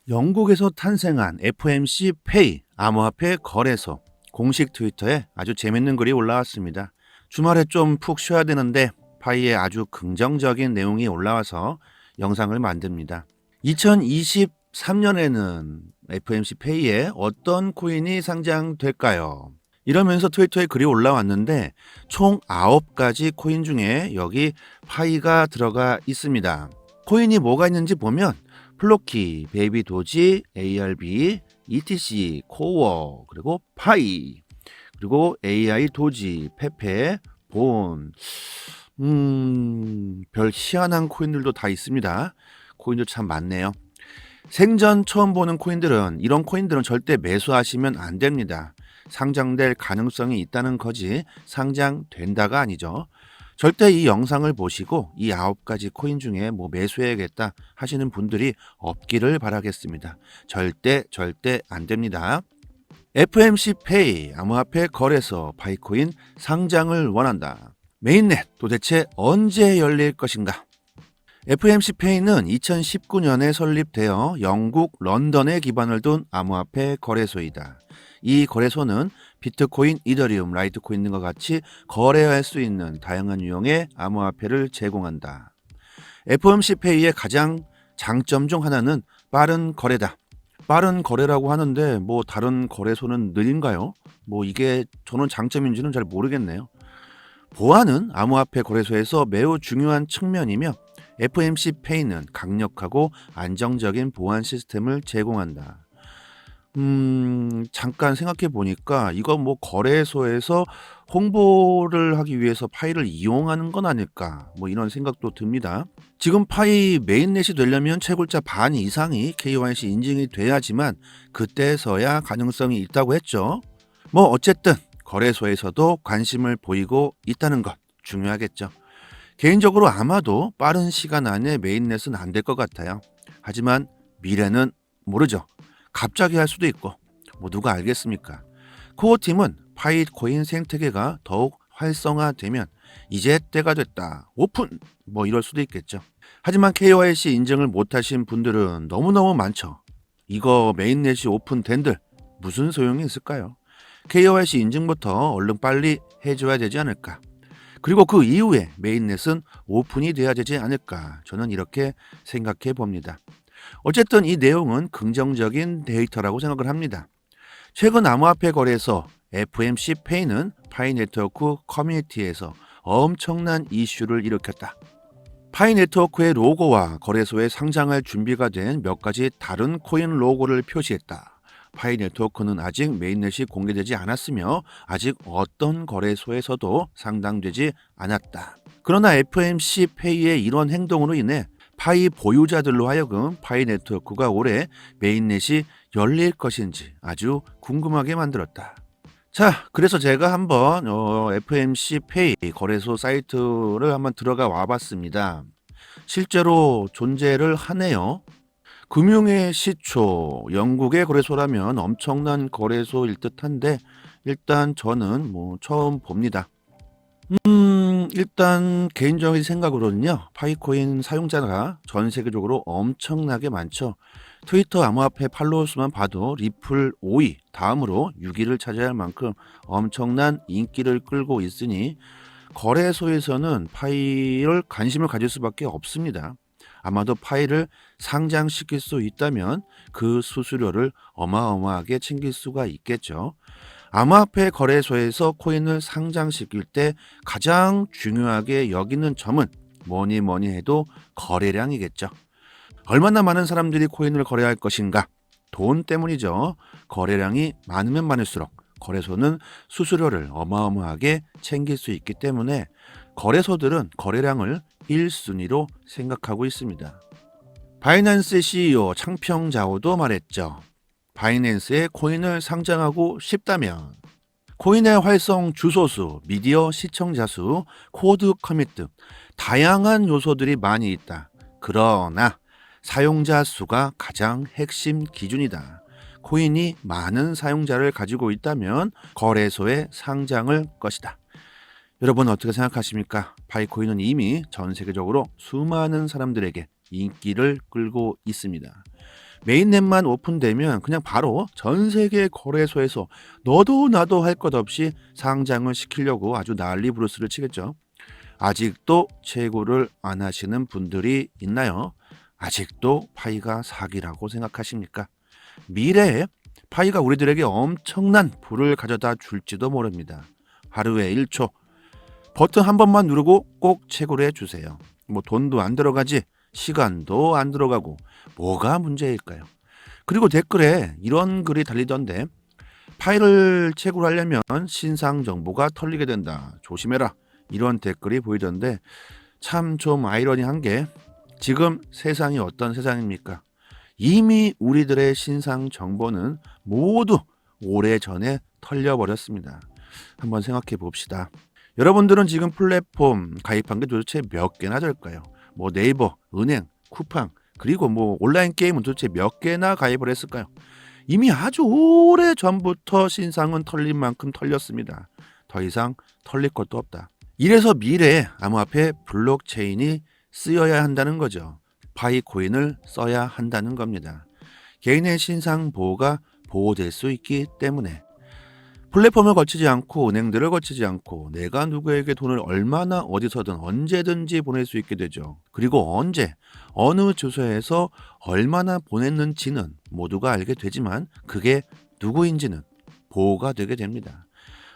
영국에서 탄생한 FMC 페이 암호화폐 거래소 공식 트위터에 아주 재밌는 글이 올라왔습니다. 주말에 좀 푹 쉬어야 되는데 파이에 아주 긍정적인 내용이 올라와서 영상을 만듭니다. 2023년에는 FMC 페이에 어떤 코인이 상장될까요? 이러면서 트위터에 글이 올라왔는데 총 9가지 코인 중에 여기 파이가 들어가 있습니다. 코인이 뭐가 있는지 보면 플로키, 베이비 도지, ARB, ETC, 코어, 그리고 파이, 그리고 AI 도지, 페페, 본, 별 희한한 코인들도 다 있습니다. 코인도 참 많네요. 생전 처음 보는 코인들은 이런 코인들은 절대 매수하시면 안 됩니다. 상장될 가능성이 있다는 거지 상장된다가 아니죠. 절대 이 영상을 보시고 이 9가지 코인 중에 뭐 매수해야겠다 하시는 분들이 없기를 바라겠습니다. 절대 안 됩니다. FMC 페이 암호화폐 거래소 파이코인 상장을 원한다. 메인넷 도대체 언제 열릴 것인가? FMC 페이는 2019년에 설립되어 영국 런던에 기반을 둔 암호화폐 거래소이다. 이 거래소는 비트코인, 이더리움, 라이트코인 등과 같이 거래할 수 있는 다양한 유형의 암호화폐를 제공한다. FMC 페이의 가장 장점 중 하나는 빠른 거래다. 빠른 거래라고 하는데 뭐 다른 거래소는 느린가요? 뭐 이게 저는 장점인지는 잘 모르겠네요. 보안은 암호화폐 거래소에서 매우 중요한 측면이며 FMC 페이는 강력하고 안정적인 보안 시스템을 제공한다. 잠깐 생각해 보니까 이거 뭐 거래소에서 홍보를 하기 위해서 파이를 이용하는 건 아닐까 뭐 이런 생각도 듭니다. 지금 파이 메인넷이 되려면 채굴자 반 이상이 KYC 인증이 돼야지만 그때서야 가능성이 있다고 했죠. 뭐 어쨌든 거래소에서도 관심을 보이고 있다는 것 중요하겠죠. 개인적으로 아마도 빠른 시간 안에 메인넷은 안 될 것 같아요. 하지만 미래는 모르죠. 갑자기 할 수도 있고 뭐 누가 알겠습니까? 코어팀은 파이코인 생태계가 더욱 활성화되면 이제 때가 됐다. 오픈! 뭐 이럴 수도 있겠죠. 하지만 KYC 인증을 못하신 분들은 너무너무 많죠. 이거 메인넷이 오픈된들 무슨 소용이 있을까요? KYC 인증부터 얼른 빨리 해줘야 되지 않을까? 그리고 그 이후에 메인넷은 오픈이 돼야 되지 않을까? 저는 이렇게 생각해 봅니다. 어쨌든 이 내용은 긍정적인 데이터라고 생각을 합니다. 최근 암호화폐 거래소 FMC 페이는 파이 네트워크 커뮤니티에서 엄청난 이슈를 일으켰다. 파이 네트워크의 로고와 거래소에 상장할 준비가 된 몇 가지 다른 코인 로고를 표시했다. 파이 네트워크는 아직 메인넷이 공개되지 않았으며 아직 어떤 거래소에서도 상장되지 않았다. 그러나 FMC 페이의 이런 행동으로 인해 파이 보유자들로 하여금 파이 네트워크가 올해 메인넷이 열릴 것인지 아주 궁금하게 만들었다. 자, 그래서 제가 한번 FMC 페이 거래소 사이트를 한번 들어가 와봤습니다. 실제로 존재를 하네요. 금융의 시초, 영국의 거래소라면 엄청난 거래소일 듯한데 일단 저는 뭐 처음 봅니다. 일단 개인적인 생각으로는요. 파이코인 사용자가 전 세계적으로 엄청나게 많죠. 트위터 암호화폐 팔로워 수만 봐도 리플 5위, 다음으로 6위를 차지할 만큼 엄청난 인기를 끌고 있으니 거래소에서는 파이를 관심을 가질 수밖에 없습니다. 아마도 파이를 상장시킬 수 있다면 그 수수료를 어마어마하게 챙길 수가 있겠죠. 암호화폐 거래소에서 코인을 상장시킬 때 가장 중요하게 여기는 점은 뭐니 해도 거래량이겠죠. 얼마나 많은 사람들이 코인을 거래할 것인가? 돈 때문이죠. 거래량이 많으면 많을수록 거래소는 수수료를 어마어마하게 챙길 수 있기 때문에 거래소들은 거래량을 1순위로 생각하고 있습니다. 바이낸스 CEO 창평자오도 말했죠. 바이낸스에 코인을 상장하고 싶다면 코인의 활성 주소수, 미디어 시청자 수, 코드 커밋 등 다양한 요소들이 많이 있다. 그러나 사용자 수가 가장 핵심 기준이다. 코인이 많은 사용자를 가지고 있다면 거래소에 상장을 것이다. 여러분 어떻게 생각하십니까? 파이코인은 이미 전 세계적으로 수많은 사람들에게 인기를 끌고 있습니다. 메인넷만 오픈되면 그냥 바로 전 세계 거래소에서 너도 나도 할 것 없이 상장을 시키려고 아주 난리 부르스를 치겠죠. 아직도 채굴을 안 하시는 분들이 있나요? 아직도 파이가 사기라고 생각하십니까? 미래에 파이가 우리들에게 엄청난 부를 가져다 줄지도 모릅니다. 하루에 1초 버튼 한 번만 누르고 꼭 채굴해 주세요. 뭐 돈도 안 들어가지, 시간도 안 들어가고 뭐가 문제일까요? 그리고 댓글에 이런 글이 달리던데, 파일을 채굴하려면 신상 정보가 털리게 된다, 조심해라, 이런 댓글이 보이던데, 참 좀 아이러니한 게 지금 세상이 어떤 세상입니까? 이미 우리들의 신상 정보는 모두 오래전에 털려버렸습니다. 한번 생각해 봅시다. 여러분들은 지금 플랫폼 가입한 게 도대체 몇 개나 될까요? 뭐 네이버, 은행, 쿠팡, 그리고 뭐 온라인 게임은 도대체 몇 개나 가입을 했을까요? 이미 아주 오래 전부터 신상은 털린 만큼 털렸습니다. 더 이상 털릴 것도 없다. 이래서 미래에 암호화폐 블록체인이 쓰여야 한다는 거죠. 파이코인을 써야 한다는 겁니다. 개인의 신상 보호가 보호될 수 있기 때문에. 플랫폼을 거치지 않고 은행들을 거치지 않고 내가 누구에게 돈을 얼마나 어디서든 언제든지 보낼 수 있게 되죠. 그리고 언제 어느 주소에서 얼마나 보냈는지는 모두가 알게 되지만 그게 누구인지는 보호가 되게 됩니다.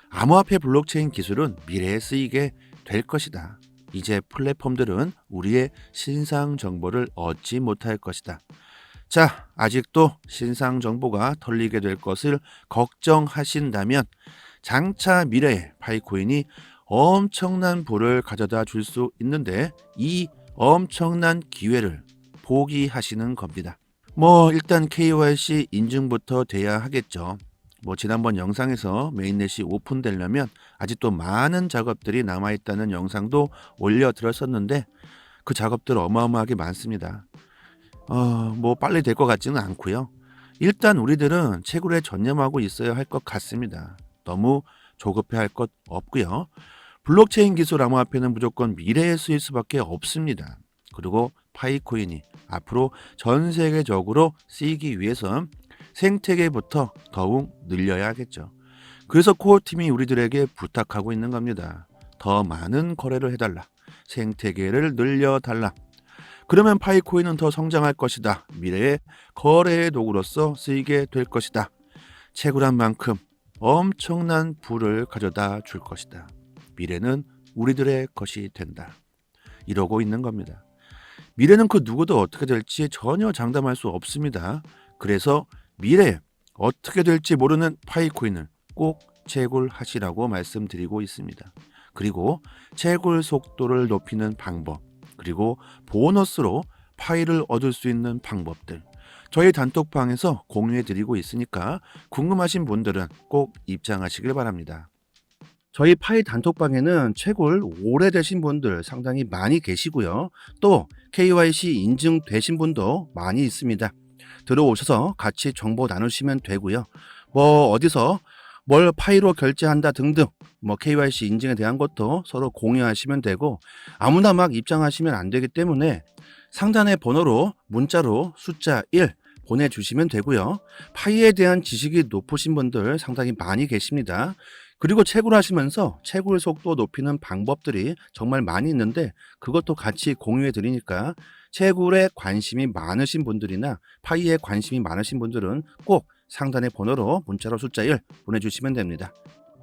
암호화폐 블록체인 기술은 미래에 쓰이게 될 것이다. 이제 플랫폼들은 우리의 신상 정보를 얻지 못할 것이다. 자, 아직도 신상 정보가 털리게 될 것을 걱정하신다면 장차 미래에 파이코인이 엄청난 부를 가져다 줄 수 있는데 이 엄청난 기회를 포기하시는 겁니다. 뭐 일단 KYC 인증부터 돼야 하겠죠. 뭐 지난번 영상에서 메인넷이 오픈되려면 아직도 많은 작업들이 남아있다는 영상도 올려드렸었는데 그 작업들 어마어마하게 많습니다. 뭐 빨리 될 것 같지는 않고요. 일단 우리들은 채굴에 전념하고 있어야 할 것 같습니다. 너무 조급해 할 것 없고요. 블록체인 기술 암호화폐는 무조건 미래에 쓰일 수밖에 없습니다. 그리고 파이코인이 앞으로 전 세계적으로 쓰이기 위해선 생태계부터 더욱 늘려야겠죠. 그래서 코어팀이 우리들에게 부탁하고 있는 겁니다. 더 많은 거래를 해달라. 생태계를 늘려달라. 그러면 파이코인은 더 성장할 것이다. 미래의 거래의 도구로서 쓰이게 될 것이다. 채굴한 만큼 엄청난 부를 가져다 줄 것이다. 미래는 우리들의 것이 된다. 이러고 있는 겁니다. 미래는 그 누구도 어떻게 될지 전혀 장담할 수 없습니다. 그래서 미래에 어떻게 될지 모르는 파이코인을 꼭 채굴하시라고 말씀드리고 있습니다. 그리고 채굴 속도를 높이는 방법, 그리고 보너스로 파일을 얻을 수 있는 방법들 저희 단톡방에서 공유해드리고 있으니까 궁금하신 분들은 꼭 입장하시길 바랍니다. 저희 파이 단톡방에는 채굴 오래되신 분들 상당히 많이 계시고요. 또 KYC 인증되신 분도 많이 있습니다. 들어오셔서 같이 정보 나누시면 되고요. 뭐 어디서 뭘 파이로 결제한다 등등 뭐 KYC 인증에 대한 것도 서로 공유하시면 되고 아무나 막 입장하시면 안 되기 때문에 상단의 번호로 문자로 숫자 1 보내주시면 되고요. 파이에 대한 지식이 높으신 분들 상당히 많이 계십니다. 그리고 채굴하시면서 채굴 속도 높이는 방법들이 정말 많이 있는데 그것도 같이 공유해 드리니까 채굴에 관심이 많으신 분들이나 파이에 관심이 많으신 분들은 꼭 상단의 번호로 문자로 숫자 1 보내주시면 됩니다.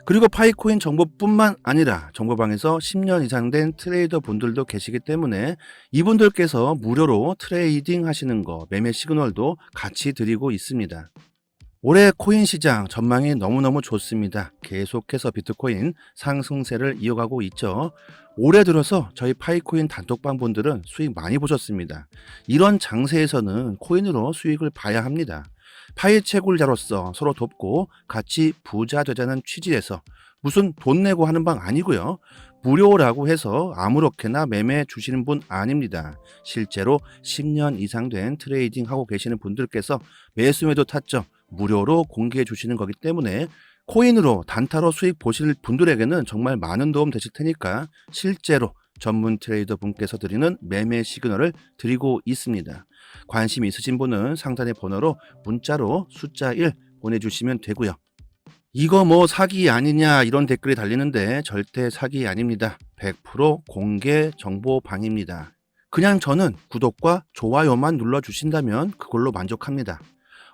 그리고 파이코인 정보뿐만 아니라 정보방에서 10년 이상 된 트레이더 분들도 계시기 때문에 이분들께서 무료로 트레이딩 하시는 거 매매 시그널도 같이 드리고 있습니다. 올해 코인 시장 전망이 너무너무 좋습니다. 계속해서 비트코인 상승세를 이어가고 있죠. 올해 들어서 저희 파이코인 단톡방 분들은 수익 많이 보셨습니다. 이런 장세에서는 코인으로 수익을 봐야 합니다. 파이 채굴자로서 서로 돕고 같이 부자 되자는 취지에서 무슨 돈 내고 하는 방 아니고요. 무료라고 해서 아무렇게나 매매해 주시는 분 아닙니다. 실제로 10년 이상 된 트레이딩 하고 계시는 분들께서 매수매도 탔죠. 무료로 공개해 주시는 거기 때문에 코인으로 단타로 수익 보실 분들에게는 정말 많은 도움 되실 테니까 실제로 전문 트레이더 분께서 드리는 매매 시그널을 드리고 있습니다. 관심 있으신 분은 상단의 번호로 문자로 숫자 1 보내주시면 되고요. 이거 뭐 사기 아니냐 이런 댓글이 달리는데 절대 사기 아닙니다. 100% 공개 정보방입니다. 그냥 저는 구독과 좋아요만 눌러주신다면 그걸로 만족합니다.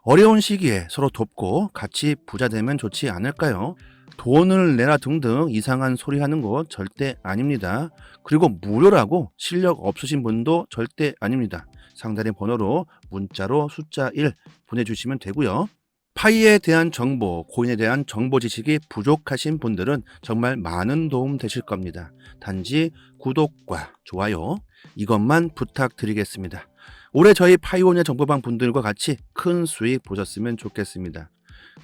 어려운 시기에 서로 돕고 같이 부자 되면 좋지 않을까요? 돈을 내라 등등 이상한 소리 하는 거 절대 아닙니다. 그리고 무료라고 실력 없으신 분도 절대 아닙니다. 상단의 번호로 문자로 숫자 1 보내주시면 되고요. 파이에 대한 정보, 코인에 대한 정보 지식이 부족하신 분들은 정말 많은 도움 되실 겁니다. 단지 구독과 좋아요 이것만 부탁드리겠습니다. 올해 저희 파이오니아 정보방 분들과 같이 큰 수익 보셨으면 좋겠습니다.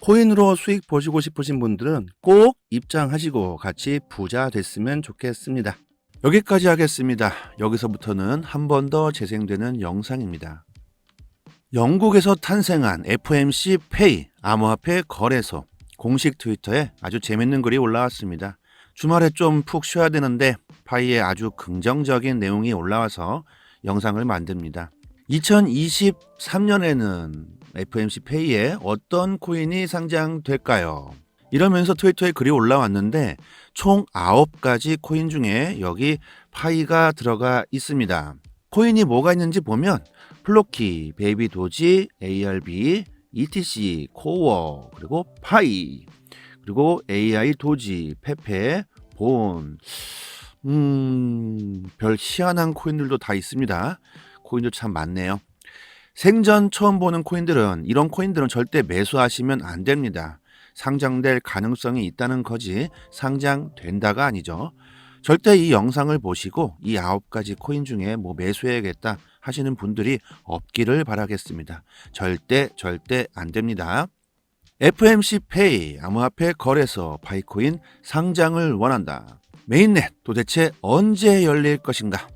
코인으로 수익 보시고 싶으신 분들은 꼭 입장하시고 같이 부자 됐으면 좋겠습니다. 여기까지 하겠습니다. 여기서부터는 한 번 더 재생되는 영상입니다. 영국에서 탄생한 FMC 페이 암호화폐 거래소 공식 트위터에 아주 재밌는 글이 올라왔습니다. 주말에 좀 푹 쉬어야 되는데 파이에 아주 긍정적인 내용이 올라와서 영상을 만듭니다. 2023년에는 FMC 페이에 어떤 코인이 상장될까요? 이러면서 트위터에 글이 올라왔는데 총 9가지 코인 중에 여기 파이가 들어가 있습니다. 코인이 뭐가 있는지 보면 플로키, 베이비 도지, ARB, ETC, 코어, 그리고 파이, 그리고 AI 도지, 페페, 본, 별 희한한 코인들도 다 있습니다. 코인도 참 많네요. 생전 처음 보는 코인들은 이런 코인들은 절대 매수하시면 안 됩니다. 상장될 가능성이 있다는 거지 상장된다가 아니죠. 절대 이 영상을 보시고 이 9가지 코인 중에 뭐 매수해야겠다 하시는 분들이 없기를 바라겠습니다. 절대 안 됩니다. FMC 페이 암호화폐 거래소 파이코인 상장을 원한다. 메인넷 도대체 언제 열릴 것인가?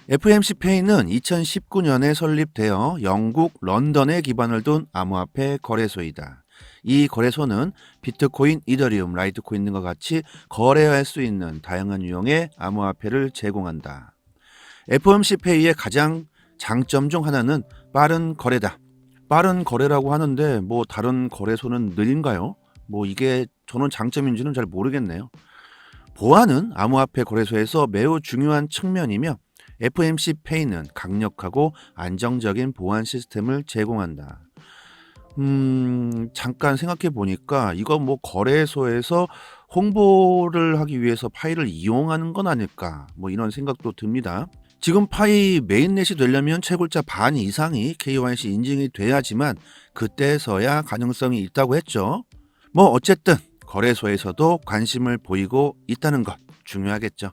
FMC 페이는 2019년에 설립되어 영국 런던에 기반을 둔 암호화폐 거래소이다. 이 거래소는 비트코인, 이더리움, 라이트코인 등과 같이 거래할 수 있는 다양한 유형의 암호화폐를 제공한다. FMC 페이의 가장 장점 중 하나는 빠른 거래다. 빠른 거래라고 하는데 뭐 다른 거래소는 느린가요? 뭐 이게 저는 장점인지는 잘 모르겠네요. 보안은 암호화폐 거래소에서 매우 중요한 측면이며 FMC 페이는 강력하고 안정적인 보안 시스템을 제공한다. 잠깐 생각해 보니까 이거 뭐 거래소에서 홍보를 하기 위해서 파이를 이용하는 건 아닐까 뭐 이런 생각도 듭니다. 지금 파이 메인넷이 되려면 채굴자 반 이상이 KYC 인증이 돼야지만 그때서야 가능성이 있다고 했죠. 뭐 어쨌든 거래소에서도 관심을 보이고 있다는 것 중요하겠죠.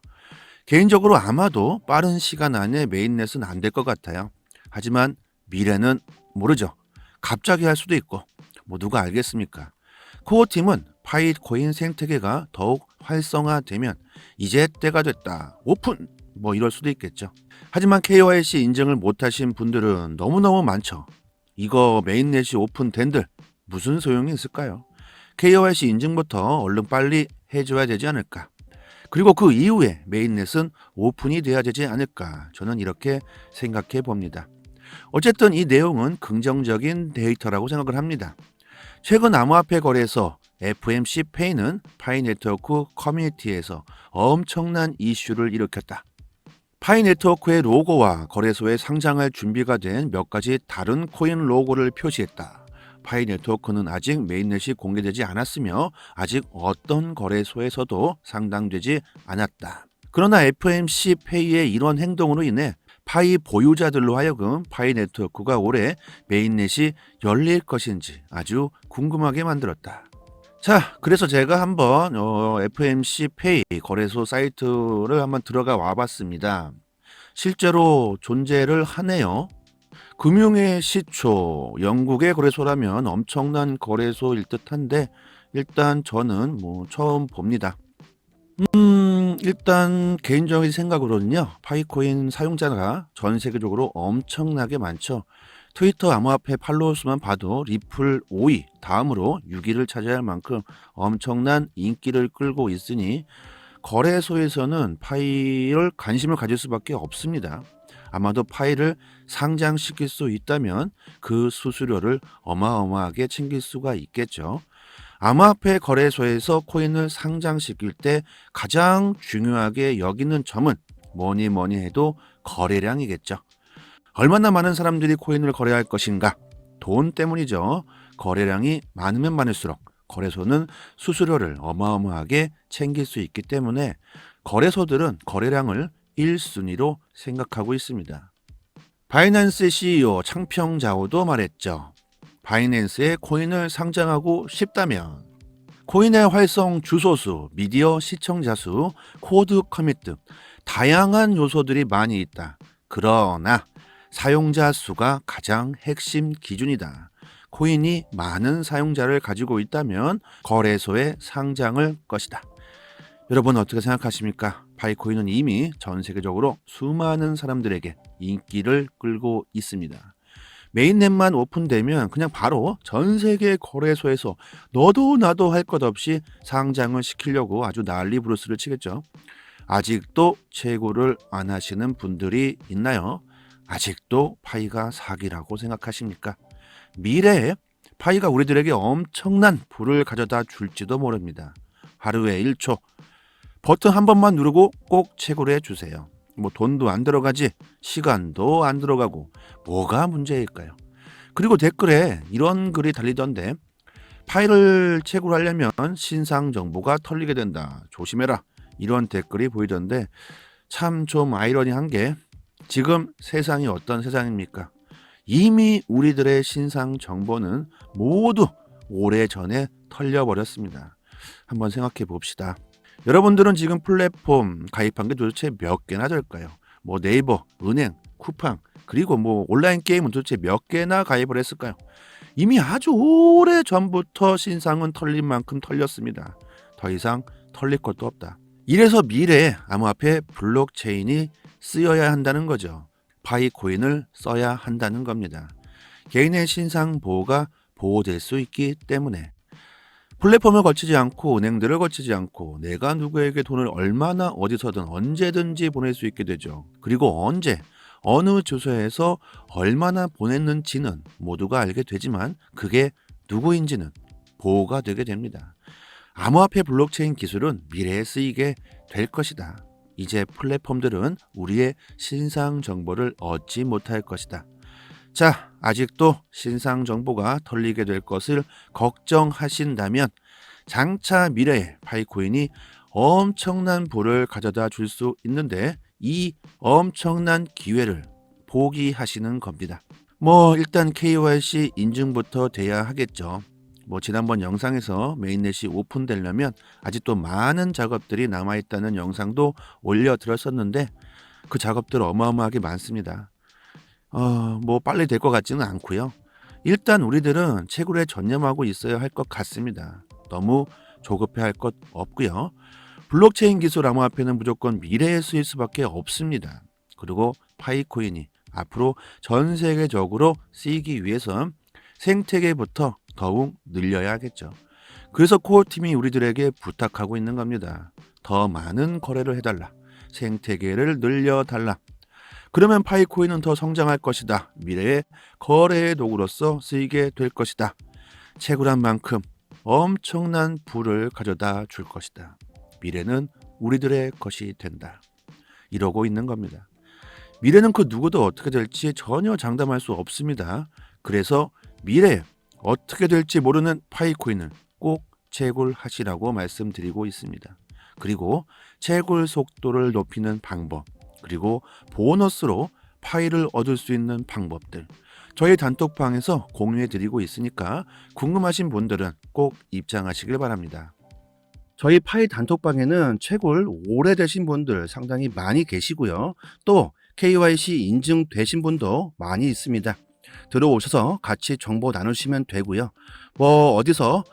개인적으로 아마도 빠른 시간 안에 메인넷은 안 될 것 같아요. 하지만 미래는 모르죠. 갑자기 할 수도 있고 뭐 누가 알겠습니까? 코어팀은 파이코인 생태계가 더욱 활성화되면 이제 때가 됐다. 오픈! 뭐 이럴 수도 있겠죠. 하지만 KYC 인증을 못하신 분들은 너무너무 많죠. 이거 메인넷이 오픈된들 무슨 소용이 있을까요? KYC 인증부터 얼른 빨리 해줘야 되지 않을까? 그리고 그 이후에 메인넷은 오픈이 돼야 되지 않을까? 저는 이렇게 생각해 봅니다. 어쨌든 이 내용은 긍정적인 데이터라고 생각을 합니다. 최근 암호화폐 거래소 FMC 페이는 파이 네트워크 커뮤니티에서 엄청난 이슈를 일으켰다. 파이 네트워크의 로고와 거래소에 상장할 준비가 된 몇 가지 다른 코인 로고를 표시했다. 파이 네트워크는 아직 메인넷이 공개되지 않았으며 아직 어떤 거래소에서도 상장되지 않았다. 그러나 FMC 페이의 이런 행동으로 인해 파이 보유자들로 하여금 파이 네트워크가 올해 메인넷이 열릴 것인지 아주 궁금하게 만들었다. 자, 그래서 제가 한번 FMC 페이 거래소 사이트를 한번 들어가 와봤습니다. 실제로 존재를 하네요. 금융의 시초, 영국의 거래소라면 엄청난 거래소일 듯한데 일단 저는 뭐 처음 봅니다. 일단 개인적인 생각으로는요. 파이코인 사용자가 전 세계적으로 엄청나게 많죠. 트위터 암호화폐 팔로워 수만 봐도 리플 5위, 다음으로 6위를 차지할 만큼 엄청난 인기를 끌고 있으니 거래소에서는 파이를 관심을 가질 수밖에 없습니다. 아마도 파이를 상장시킬 수 있다면 그 수수료를 어마어마하게 챙길 수가 있겠죠. 암호화폐 거래소에서 코인을 상장시킬 때 가장 중요하게 여기는 점은 뭐니 해도 거래량이겠죠. 얼마나 많은 사람들이 코인을 거래할 것인가? 돈 때문이죠. 거래량이 많으면 많을수록 거래소는 수수료를 어마어마하게 챙길 수 있기 때문에 거래소들은 거래량을 1순위로 생각하고 있습니다. 바이낸스 CEO 창평자오도 말했죠. 바이낸스에 코인을 상장하고 싶다면 코인의 활성 주소수, 미디어 시청자 수, 코드 커밋 등 다양한 요소들이 많이 있다. 그러나 사용자 수가 가장 핵심 기준이다. 코인이 많은 사용자를 가지고 있다면 거래소에 상장할 것이다. 여러분 어떻게 생각하십니까? 파이코인은 이미 전 세계적으로 수많은 사람들에게 인기를 끌고 있습니다. 메인넷만 오픈되면 그냥 바로 전 세계 거래소에서 너도 나도 할 것 없이 상장을 시키려고 아주 난리 부르스를 치겠죠. 아직도 채굴을 안 하시는 분들이 있나요? 아직도 파이가 사기라고 생각하십니까? 미래에 파이가 우리들에게 엄청난 부를 가져다 줄지도 모릅니다. 하루에 1초 버튼 한 번만 누르고 꼭 채굴해 주세요. 뭐 돈도 안 들어가지, 시간도 안 들어가고 뭐가 문제일까요? 그리고 댓글에 이런 글이 달리던데 파일을 채굴하려면 신상 정보가 털리게 된다. 조심해라. 이런 댓글이 보이던데 참 좀 아이러니한 게 지금 세상이 어떤 세상입니까? 이미 우리들의 신상 정보는 모두 오래전에 털려버렸습니다. 한번 생각해 봅시다. 여러분들은 지금 플랫폼 가입한 게 도대체 몇 개나 될까요? 뭐 네이버, 은행, 쿠팡, 그리고 뭐 온라인 게임은 도대체 몇 개나 가입을 했을까요? 이미 아주 오래 전부터 신상은 털린 만큼 털렸습니다. 더 이상 털릴 것도 없다. 이래서 미래에 암호화폐 블록체인이 쓰여야 한다는 거죠. 파이코인을 써야 한다는 겁니다. 개인의 신상 보호가 보호될 수 있기 때문에 플랫폼을 거치지 않고 은행들을 거치지 않고 내가 누구에게 돈을 얼마나 어디서든 언제든지 보낼 수 있게 되죠. 그리고 언제 어느 주소에서 얼마나 보냈는지는 모두가 알게 되지만 그게 누구인지는 보호가 되게 됩니다. 암호화폐 블록체인 기술은 미래에 쓰이게 될 것이다. 이제 플랫폼들은 우리의 신상 정보를 얻지 못할 것이다. 자, 아직도 신상 정보가 털리게 될 것을 걱정하신다면 장차 미래에 파이코인이 엄청난 부를 가져다 줄 수 있는데 이 엄청난 기회를 포기하시는 겁니다. 뭐 일단 KYC 인증부터 돼야 하겠죠. 뭐 지난번 영상에서 메인넷이 오픈되려면 아직도 많은 작업들이 남아있다는 영상도 올려드렸었는데 그 작업들 어마어마하게 많습니다. 뭐 빨리 될 것 같지는 않고요. 일단 우리들은 채굴에 전념하고 있어야 할 것 같습니다. 너무 조급해할 것 없고요. 블록체인 기술 암호화폐는 무조건 미래에 쓰일 수밖에 없습니다. 그리고 파이코인이 앞으로 전 세계적으로 쓰이기 위해선 생태계부터 더욱 늘려야겠죠. 그래서 코어팀이 우리들에게 부탁하고 있는 겁니다. 더 많은 거래를 해달라. 생태계를 늘려달라. 그러면 파이코인은 더 성장할 것이다. 미래의 거래의 도구로서 쓰이게 될 것이다. 채굴한 만큼 엄청난 부를 가져다 줄 것이다. 미래는 우리들의 것이 된다. 이러고 있는 겁니다. 미래는 그 누구도 어떻게 될지 전혀 장담할 수 없습니다. 그래서 미래에 어떻게 될지 모르는 파이코인을 꼭 채굴하시라고 말씀드리고 있습니다. 그리고 채굴 속도를 높이는 방법, 그리고 보너스로 파일을 얻을 수 있는 방법들 저희 단톡방에서 공유해드리고 있으니까 궁금하신 분들은 꼭 입장하시길 바랍니다. 저희 파이 단톡방에는 채굴 오래되신 분들 상당히 많이 계시고요. 또 KYC 인증되신 분도 많이 있습니다. 들어오셔서 같이 정보 나누시면 되고요. 뭐 어디서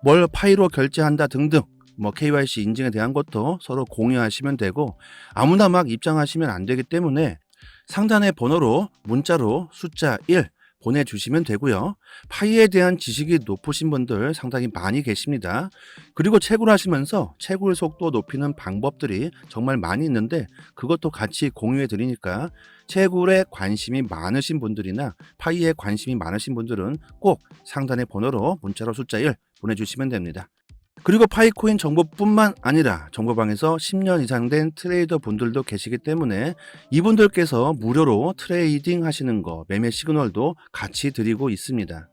뭘 파이로 결제한다 등등 뭐 KYC 인증에 대한 것도 서로 공유하시면 되고 아무나 막 입장하시면 안 되기 때문에 상단의 번호로 문자로 숫자 1 보내주시면 되고요. 파이에 대한 지식이 높으신 분들 상당히 많이 계십니다. 그리고 채굴 하시면서 채굴 속도 높이는 방법들이 정말 많이 있는데 그것도 같이 공유해 드리니까 채굴에 관심이 많으신 분들이나 파이에 관심이 많으신 분들은 꼭 상단의 번호로 문자로 숫자 1 보내주시면 됩니다. 그리고 파이코인 정보뿐만 아니라 정보방에서 10년 이상 된 트레이더 분들도 계시기 때문에 이분들께서 무료로 트레이딩 하시는 거, 매매 시그널도 같이 드리고 있습니다.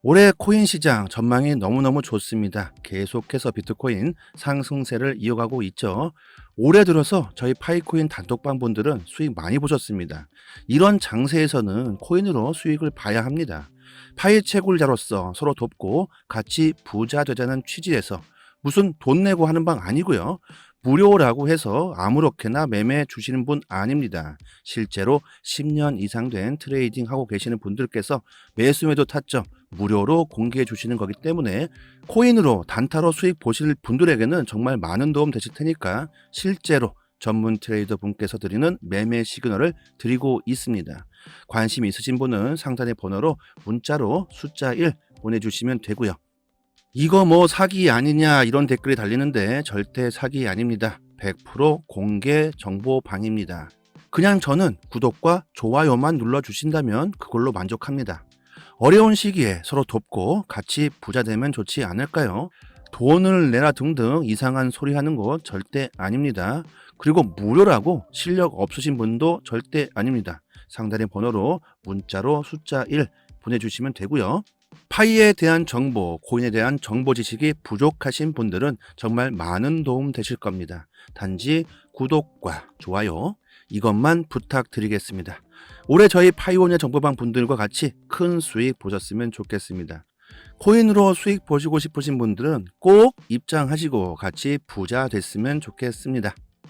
올해 코인 시장 전망이 너무너무 좋습니다. 계속해서 비트코인 상승세를 이어가고 있죠. 올해 들어서 저희 파이코인 단톡방 분들은 수익 많이 보셨습니다. 이런 장세에서는 코인으로 수익을 봐야 합니다. 파이 채굴자로서 서로 돕고 같이 부자 되자는 취지에서 무슨 돈 내고 하는 방 아니고요. 무료라고 해서 아무렇게나 매매 주시는 분 아닙니다. 실제로 10년 이상 된 트레이딩 하고 계시는 분들께서 매수매도 타점 무료로 공개해 주시는 거기 때문에 코인으로 단타로 수익 보실 분들에게는 정말 많은 도움 되실 테니까 실제로 전문 트레이더 분께서 드리는 매매 시그널을 드리고 있습니다. 관심 있으신 분은 상단의 번호로 문자로 숫자 1 보내주시면 되고요. 이거 뭐 사기 아니냐 이런 댓글이 달리는데 절대 사기 아닙니다. 100% 공개 정보방입니다. 그냥 저는 구독과 좋아요만 눌러주신다면 그걸로 만족합니다. 어려운 시기에 서로 돕고 같이 부자 되면 좋지 않을까요? 돈을 내라 등등 이상한 소리 하는 거 절대 아닙니다. 그리고 무료라고 실력 없으신 분도 절대 아닙니다. 상단의 번호로 문자로 숫자 1 보내주시면 되고요. 파이에 대한 정보, 코인에 대한 정보 지식이 부족하신 분들은 정말 많은 도움 되실 겁니다. 단지 구독과 좋아요 이것만 부탁드리겠습니다. 올해 저희 파이오니아 정보방 분들과 같이 큰 수익 보셨으면 좋겠습니다. 코인으로 수익 보시고 싶으신 분들은 꼭 입장하시고 같이 부자 됐으면 좋겠습니다.